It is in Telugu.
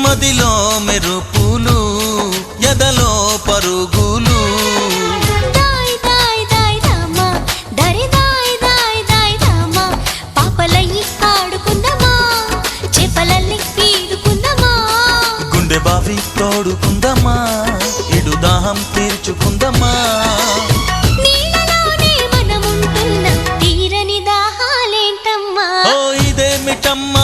మదిలో మెరుపులు ఎదలో పరుగులు దాయ్ దాయ్ దాయ్ రామా దరి దాయ్ దాయ్ దాయ్ రామా పాపలయ్యి ఆడుకుందామా చేపలల్లి ఈదుకుందామా గుండె బావి తోడుకుందామా ఇడు దాహం తీర్చుకుందామా నీళ్ళలోనే మనముంటున్న తీరని దాహాలేంటమ్మా ఓ ఇదేమిటమ్మా